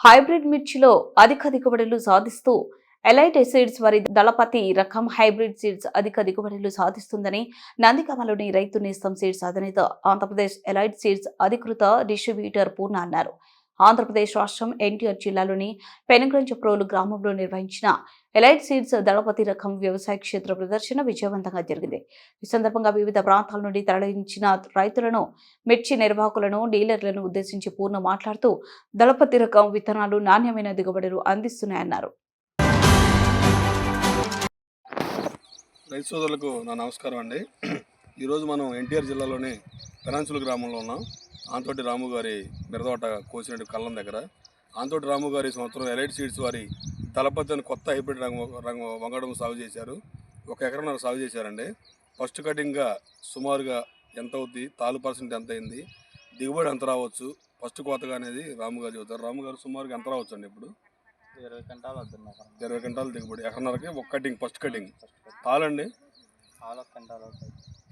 Hybrid మిర్చిలో అధిక దిగుబడులు సాధిస్తూ ఎలైట్ సీడ్స్ వారి దళపతి రకం హైబ్రిడ్ సీడ్స్ అధిక దిగుబడులు సాధిస్తుందని నందిగామలోని రైతు నేస్తం సీడ్స్ అధినేత ఆంధ్రప్రదేశ్ ఎలైట్ సీడ్స్ అధికృత డిస్ట్రిబ్యూటర్ పూర్ణ అన్నారు. ఆంధ్రప్రదేశ్ రాష్ట్రం ఎన్టీఆర్ జిల్లాలోని పెనుగంచప్రోలు గ్రామంలో నిర్వహించిన ఎలైట్ సీడ్స్ దళపతి రకం వ్యవసాయ క్షేత్ర ప్రదర్శన విజయవంతంగా జరిగింది. ఈ సందర్భంగా వివిధ ప్రాంతాల నుండి తరలించిన రైతులను, మిర్చి నిర్వాహకులను, డీలర్లను ఉద్దేశించి పూర్ణ మాట్లాడుతూ దళపతి రకం విత్తనాలు నాణ్యమైన దిగుబడులు అందిస్తున్నాయన్నారు. రైతు సోదరులకు నా నమస్కారం అండి. ఈరోజు మనం ఎన్టీఆర్ జిల్లాలోని పెనాన్సుల గ్రామంలో ఉన్నాం. ఆంతోటి రాము గారి మిరదోట కోసినట్టు కళ్ళం దగ్గర. ఆంతోటి రాము గారి సంవత్సరం ఎలైట్ సీడ్స్ వారి దళపతి అని కొత్త హైబ్రిడ్ రంగు వంగడం సాగు చేశారు. 1 ఎకరం సాగు చేశారండి. ఫస్ట్ కటింగ్గా సుమారుగా ఎంత అవుద్ది, తాలు పర్సెంట్ ఎంత అయింది, దిగుబడి ఎంత రావచ్చు, ఫస్ట్ కోతగా అనేది రాము గారు చెబుతారు. రాము గారు సుమారుగా ఎంత రావచ్చు అండి? ఇప్పుడు 20 క్వింటాలు అవుతుంది. 20 క్వింటాలు దిగుబడి. ఎకరన్నరకి 1 కటింగ్, ఫస్ట్ కటింగ్. తాళండి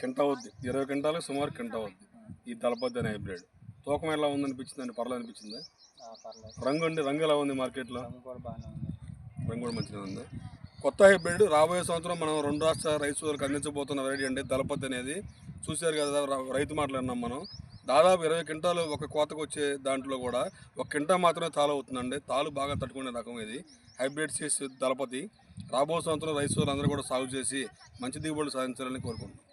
కింట అవుద్ది. 20 క్వింటాలకు సుమారు కింట అవుద్ది ఈ దళపతి అనే హైబ్రిడ్. తూకం ఎలా ఉందనిపించింది అండి? పర్లేదు అనిపించింది. రంగు అండి, రంగు ఎలా ఉంది మార్కెట్లో? రంగు కూడా మంచిగా ఉంది. కొత్త హైబ్రిడ్ రాబోయే సంవత్సరం మనం 2 రాష్ట్ర రైతు సోదరులకు అందించబోతున్న వెరైటీ అండి దళపతి అనేది. చూశారు కదా, రైతు మాట్లాడినాం మనం. దాదాపు 20 క్వింటాలు ఒక కోతకు వచ్చే దాంట్లో కూడా 1 క్వింటా మాత్రమే తాలు అవుతుందండి. తాలు బాగా తట్టుకునే రకం ఇది హైబ్రిడ్ సీడ్స్ దళపతి. రాబో సంవత్సరం రైతు సోదరులందరూ కూడా సాగు చేసి మంచి దిగుబడులు సాధించాలని కోరుకుంటున్నాం.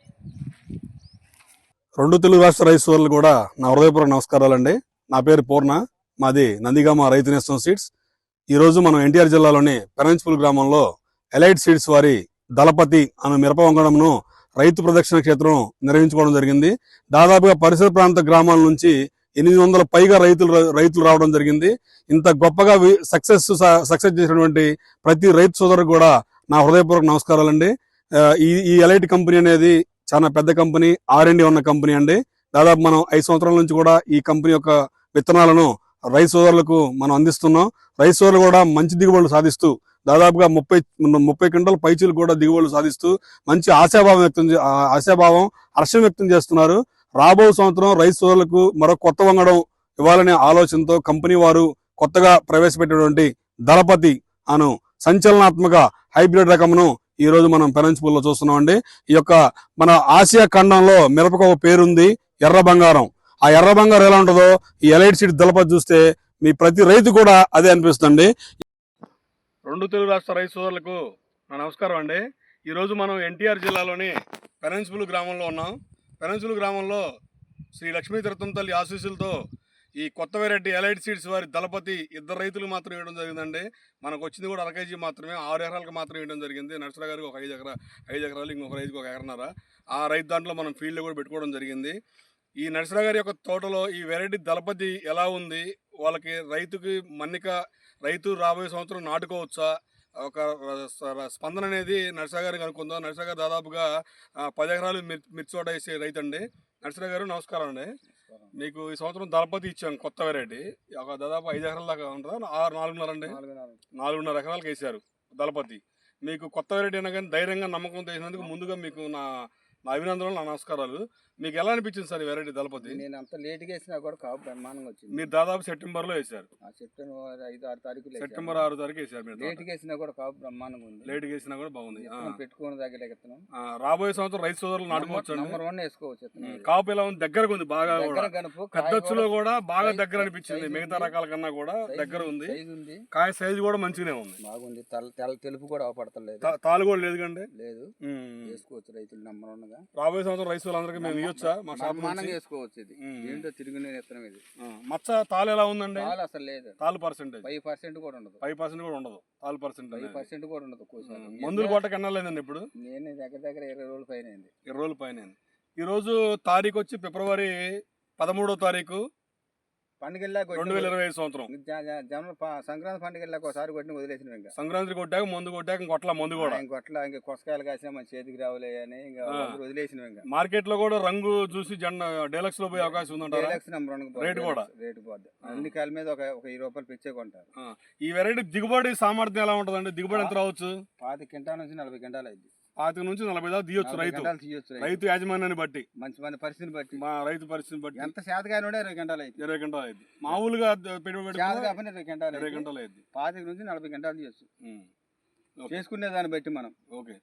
2 తెలుగు రాష్ట్ర రైతు సోదరులు కూడా నా హృదయపూర్వక నమస్కారాలండి. నా పేరు పూర్ణ, మాది నందిగామ రైతు నేస్తం సీడ్స్. ఈరోజు మనం ఎన్టీఆర్ జిల్లాలోని పెనంచిపూల్ గ్రామంలో ఎలైట్ సీడ్స్ వారి దళపతి అనే మిరప వంగడంను రైతు ప్రదక్షిణ క్షేత్రం నిర్వహించుకోవడం జరిగింది. దాదాపుగా పరిసర ప్రాంత గ్రామాల నుంచి 800 పైగా రైతులు రావడం జరిగింది. ఇంత గొప్పగా సక్సెస్ చేసినటువంటి ప్రతి రైతు సోదరుకు కూడా నా హృదయపూర్వక నమస్కారాలండి. ఈ ఎలైట్ కంపెనీ అనేది చాలా పెద్ద కంపెనీ, R&D ఉన్న కంపెనీ అండి. దాదాపు మనం 5 సంవత్సరాల నుంచి కూడా ఈ కంపెనీ యొక్క విత్తనాలను రైతు సోదరులకు మనం అందిస్తున్నాం. రైతు సోదరులు కూడా మంచి దిగుబడులు సాధిస్తూ దాదాపుగా 30 క్వింటాల పైచీలు కూడా దిగుబడులు సాధిస్తూ మంచి ఆశాభావం హర్షం వ్యక్తం చేస్తున్నారు. రాబో సంవత్సరం రైతు సోదరులకు మరో కొత్త వంగడం ఇవ్వాలనే ఆలోచనతో కంపెనీ వారు కొత్తగా ప్రవేశపెట్టినటువంటి దళపతి అను సంచలనాత్మక హైబ్రిడ్ రకమును ఈ రోజు మనం పెనంచిపూల్లో చూస్తున్నామండి. ఈ యొక్క మన ఆసియా ఖండంలో మిరపకు ఒక పేరుంది, ఎర్ర బంగారం. ఆ ఎర్ర బంగారం ఎలా ఉంటుందో ఈ ఎలైట్ సీడ్ దళపతి చూస్తే మీ ప్రతి రైతు కూడా అదే అనిపిస్తుంది. 2 తెలుగు రాష్ట్ర రైతు సోదరులకు నా నమస్కారం అండి. ఈరోజు మనం ఎన్టీఆర్ జిల్లాలోని పెనంచిపూల్ గ్రామంలో ఉన్నాం. పెనంచిపూల్ గ్రామంలో శ్రీ లక్ష్మీ తీర్థం తల్లి ఆశీస్సులతో ఈ కొత్త వెరైటీ ఎలైట్ సీడ్స్ వారి దళపతి 2 రైతులు మాత్రం వేయడం జరిగిందండి. మనకు వచ్చింది కూడా 1 kg మాత్రమే, 6 ఎకరాలకు మాత్రం వేయడం జరిగింది. నర్సరా గారికి ఒక 5 ఎకరాలు, ఇంకొక రైతుకి 1 ఎకరన్నర. ఆ రైతు దాంట్లో మనం ఫీల్డ్ కూడా పెట్టుకోవడం జరిగింది. ఈ నర్సరా గారి యొక్క తోటలో ఈ వెరైటీ దళపతి ఎలా ఉంది, వాళ్ళకి రైతుకి మన్నిక, రైతు రాబోయే సంవత్సరం నాటుకోవచ్చా, ఒక స్పందన అనేది నర్సరా గారికి అనుకుందాం. నర్సరా గారు దాదాపుగా 10 ఎకరాలు మిర్చి తోట వేసే రైతు అండి. నర్సరా గారు నమస్కారం అండి. మీకు ఈ సంవత్సరం దళపతి ఇచ్చాం కొత్త వెరైటీ. ఒక దాదాపు 5 ఎకరాల దాకా ఉంటుందా? 4.5 అండి, 4.5 ఎకరాలకు వేసారు దళపతి. మీకు కొత్త వెరైటీ అయినా కానీ ధైర్యంగా నమ్మకంతో వేసినందుకు ముందుగా మీకు నా అభినందనలు, నా నమస్కారాలు. మీకు ఎలా అనిపించింది సార్ ఈ వెరైటీ దళపతి? నేను అంత లేట్గా వేసినా కూడా కాపు బ్రహ్మాండంగా వచ్చింది. మీరు దాదాపు సెప్టెంబర్లో వేసారు. సెప్టెంబర్ 5-6 తారీఖు, సెప్టెంబర్ 6 తారీఖు వేసారు. మీరు లేట్గా వేసినా కూడా కాపు బ్రహ్మాండంగా ఉంది. లేట్గా వేసినా కూడా బాగుంది. పెట్టుకుని దగ్గర ఎత్తున్నాం. రాబోయే సంవత్సరం రైతు సోదరులు నాటుకోవచ్చు. నెంబర్ 1 వేసుకోవచ్చు. కాపు ఎలా ఉంది? దగ్గరకు ఉంది బాగా. పెద్దచ్చులో కూడా బాగా దగ్గర అనిపించింది. మిగతా రకాల కన్నా కూడా దగ్గర ఉంది. కాయ సైజు కూడా మంచిగానే ఉంది, బాగుంది. తెలుపు కూడా అవపడతలేదు. తాలు కూడా లేదు కండి, లేదు. వేసుకోవచ్చు రైతులు నెంబర్ 1 గా. రాబోయే సంవత్సరం రైతు సోదరులందరికీ మేము ఇవ్వచ్చా? మా షాప్ వేసుకోవచ్చు. ఇది ఏంటో తిరిగి ఎత్తనం. ఇది మచ్చ తాలు ఎలా ఉందండి? తాలు అసలు లేదు. తాలు పర్సెంటేజ్ 5% కూడా ఉండదు. 5% కూడా ఉండదు. తాలు 5% కూడా ఉండదు. మందులు కొట్టక ఎన్నలేదండి ఇప్పుడు? నేను దగ్గర 20 రోజుల పైన అయింది. 20 రోజుల పైన. ఈరోజు తారీఖు వచ్చి ఫిబ్రవరి 13వ తారీఖు, పండుగ 2025 సంవత్సరం. సంక్రాంతి పండుగ ఒకసారి కొట్టిన వదిలేసిన. ఇంకా సంక్రాంతి కొట్టాక కొట్ల మందు కూడా కొట్ల ఇంకా కొసకాయలు కాసినా మన చేతికి రావులే అని ఇంకా వదిలేసిన. ఇంకా మార్కెట్ లో కూడా రంగు చూసి డీలక్స్ లో పోయే అవకాశం ఉందంట. రేటు కూడా రేటు పోద్ది. అన్ని కాయల మీద ఒక 20 రూపాయలు పెంచే కొంటారు. ఈ వెరైటీ దిగుబడి సామర్థ్యం ఎలా ఉంటుందండి? దిగుబడి ఎంత రావచ్చు? 25 క్వింటాల నుంచి 40 క్వింటాలు అయింది. 25 నుంచి 40 దాకా తీయొచ్చు 40 రైతు గంటలు తీయొచ్చు రైతు. రైతు యాజమాన్యాన్ని బట్టి మంచి మంది పరిస్థితిని బట్టి మా రైతు పరిస్థితిని బట్టి ఎంత శాతగాని 20 గంటలు అయితే 20 గంటలు అయింది. మామూలుగా పెట్టుబడి శాత కాకుండా 20 గంటలు 20 అయితే గంటలు అయింది. 25 నుంచి 40 గంటలు తీయొచ్చు. ఓకే. చేసుకునే దాన్ని బట్టి మనం ఓకే.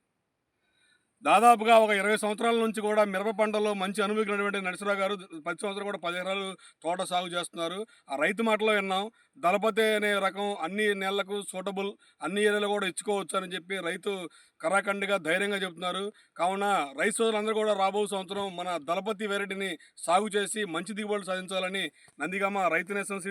దాదాపుగా ఒక 20 సంవత్సరాల నుంచి కూడా మిరప పంటలో మంచి అనుభవించినటువంటి నరసరావు గారు ప్రతి సంవత్సరం కూడా 10 ఎకరాలు తోట సాగు చేస్తున్నారు. ఆ రైతు మాటలో విన్నాం, దళపతి అనే రకం అన్ని నెలలకు సూటబుల్, అన్ని ఏరియాలో కూడా ఇచ్చుకోవచ్చు అని చెప్పి రైతు కరాఖండిగా ధైర్యంగా చెప్తున్నారు. కావున రైతు సోదరులందరూ కూడా రాబో సంవత్సరం మన దళపతి వెరైటీని సాగు చేసి మంచి దిగుబడులు సాధించాలని నందిగామ రైతు నేస్తం